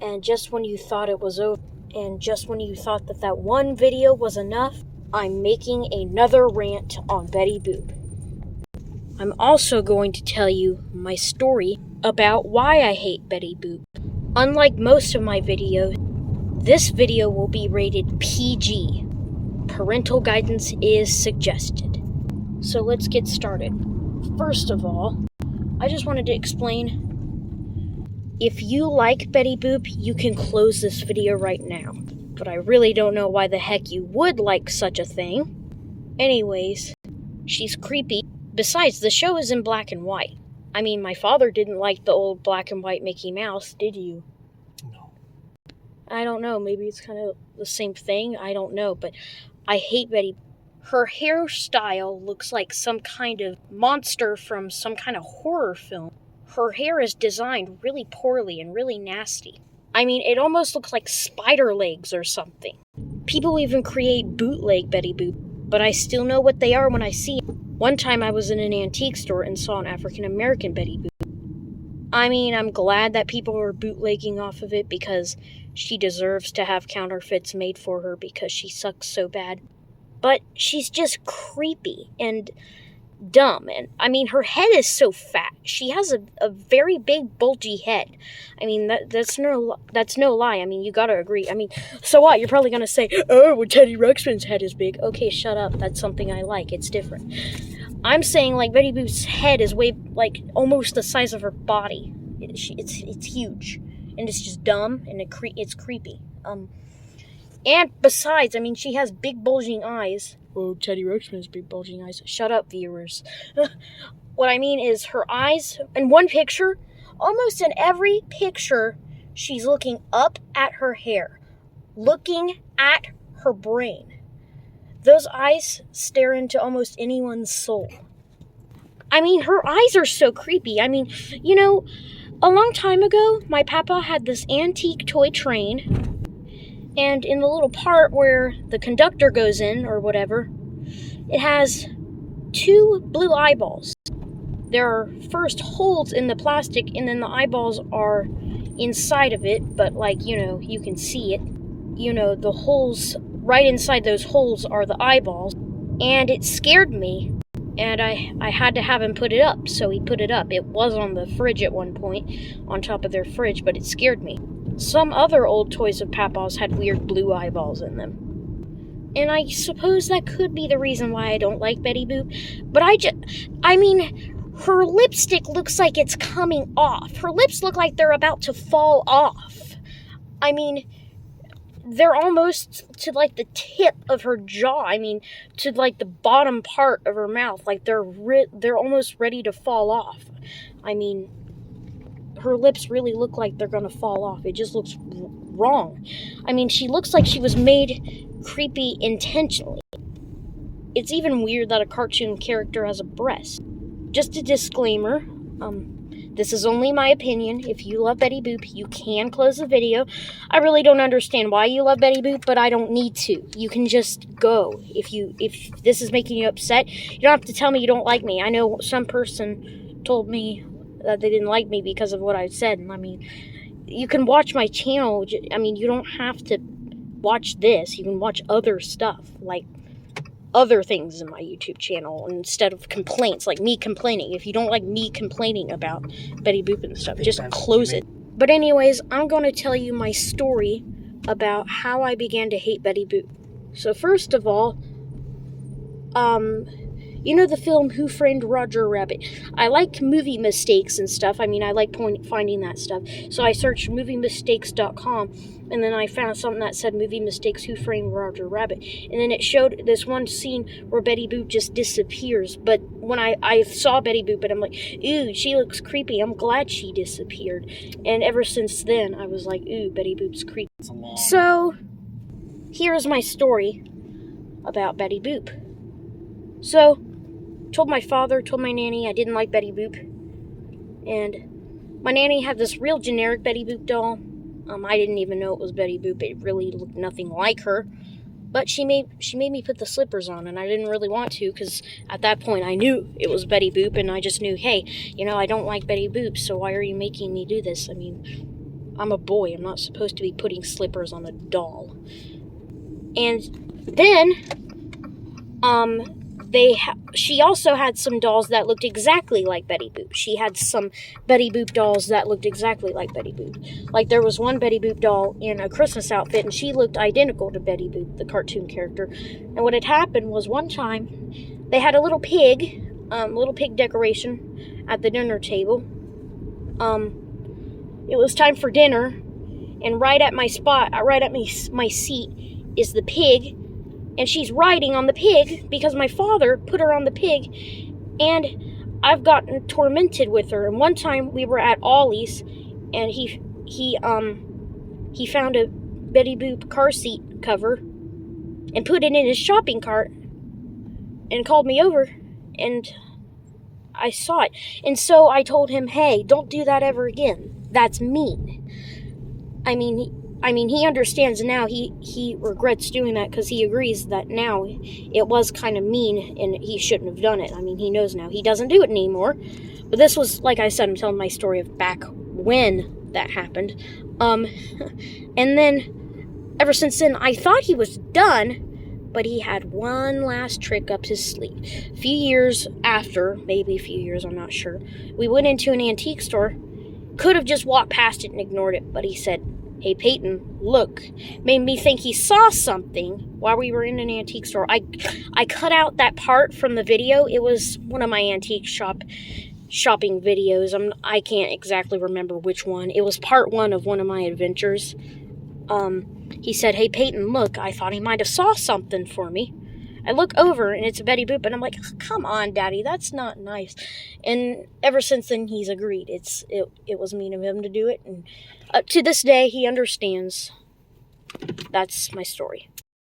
And just when you thought it was over, and just when you thought that that one video was enough, I'm making another rant on Betty Boop. I'm also going to tell you my story about why I hate Betty Boop. Unlike most of my videos, this video will be rated PG. Parental guidance is suggested. So let's get started. First of all, I just wanted to explain, if you like Betty Boop, you can close this video right now. But I really don't know why the heck you would like such a thing. Anyways, she's creepy. Besides, the show is in black and white. I mean, my father didn't like the old black and white Mickey Mouse, did you? No. I don't know, maybe it's kind of the same thing, I don't know, but I hate Betty. Her hairstyle looks like some kind of monster from some kind of horror film. Her hair is designed really poorly and really nasty. I mean, it almost looks like spider legs or something. People even create bootleg Betty Boop, but I still know what they are when I see them. One time I was in an antique store and saw an African-American Betty Boop. I mean, I'm glad that people are bootlegging off of it because she deserves to have counterfeits made for her because she sucks so bad. But she's just creepy and dumb, and I mean, her head is so fat. She has a very big bulgy head. I mean, that's no lie. I mean, you gotta agree. I mean, so what? You're probably gonna say, oh, well, Teddy Ruxpin's head is big. Okay, shut up. That's something I like. It's different. I'm saying, like, Betty Boop's head is way, like, almost the size of her body. It's huge, and it's just dumb, and it's creepy. And besides, I mean, she has big bulging eyes. Oh, Teddy Ruxpin's big bulging eyes. Shut up, viewers. What I mean is her eyes, in one picture, almost in every picture, she's looking up at her hair, looking at her brain. Those eyes stare into almost anyone's soul. I mean, her eyes are so creepy. I mean, you know, a long time ago, my papa had this antique toy train. And in the little part where the conductor goes in, or whatever, it has 2 blue eyeballs. There are first holes in the plastic, and then the eyeballs are inside of it, but, like, you know, you can see it. You know, the holes, right inside those holes are the eyeballs. And it scared me, and I had to have him put it up, so he put it up. It was on the fridge at one point, on top of their fridge, but it scared me. Some other old toys of Papa's had weird blue eyeballs in them. And I suppose that could be the reason why I don't like Betty Boop. But I mean, her lipstick looks like it's coming off. Her lips look like they're about to fall off. I mean, they're almost to, like, the tip of her jaw. I mean, to, like, the bottom part of her mouth. Like, they're almost ready to fall off. I mean, her lips really look like they're gonna fall off. It just looks wrong. I mean, she looks like she was made creepy intentionally. It's even weird that a cartoon character has a breast. Just a disclaimer, this is only my opinion. If you love Betty Boop, you can close the video. I really don't understand why you love Betty Boop, but I don't need to. You can just go. If this is making you upset, you don't have to tell me you don't like me. I know some person told me that they didn't like me because of what I said. I mean, you can watch my channel. I mean, you don't have to watch this. You can watch other stuff, like other things in my YouTube channel, instead of complaints, like me complaining. If you don't like me complaining about Betty Boop and stuff, just close it. But anyways, I'm going to tell you my story about how I began to hate Betty Boop. So first of all, you know the film Who Framed Roger Rabbit? I like movie mistakes and stuff. I mean, I like finding that stuff. So I searched moviemistakes.com, and then I found something that said movie mistakes Who Framed Roger Rabbit. And then it showed this one scene where Betty Boop just disappears. But when I saw Betty Boop, and I'm like, ooh, she looks creepy. I'm glad she disappeared. And ever since then, I was like, ooh, Betty Boop's creepy. So, here's my story about Betty Boop. So, told my father, told my nanny I didn't like Betty Boop. And my nanny had this real generic Betty Boop doll. I didn't even know it was Betty Boop. It really looked nothing like her. But she made me put the slippers on, and I didn't really want to, because at that point I knew it was Betty Boop, and I just knew, hey, you know, I don't like Betty Boop, so why are you making me do this? I mean, I'm a boy. I'm not supposed to be putting slippers on a doll. And then, she also had some dolls that looked exactly like Betty Boop. She had some Betty Boop dolls that looked exactly like Betty Boop. Like, there was one Betty Boop doll in a Christmas outfit, and she looked identical to Betty Boop, the cartoon character. And what had happened was, one time, they had a little pig decoration at the dinner table. It was time for dinner, and right at my seat is the pig, and she's riding on the pig because my father put her on the pig, and I've gotten tormented with her. And one time we were at Ollie's, and he found a Betty Boop car seat cover and put it in his shopping cart and called me over, and I saw it. And so I told him, hey, don't do that ever again. That's mean. I mean, he understands now. He regrets doing that because he agrees that now it was kind of mean and he shouldn't have done it. I mean, he knows now. He doesn't do it anymore. But this was, like I said, I'm telling my story of back when that happened. And then, ever since then, I thought he was done, but he had one last trick up his sleeve. A few years after, maybe a few years, I'm not sure, we went into an antique store. Could have just walked past it and ignored it, but he said, hey, Peyton, look. Made me think he saw something while we were in an antique store. I cut out that part from the video. It was one of my antique shopping videos. I can't exactly remember which one. It was part one of one of my adventures. He said, hey, Peyton, look. I thought he might have saw something for me. I look over, and it's a Betty Boop, and I'm like, come on, Daddy, that's not nice. And ever since then, he's agreed. It was mean of him to do it, and to this day, he understands. That's my story.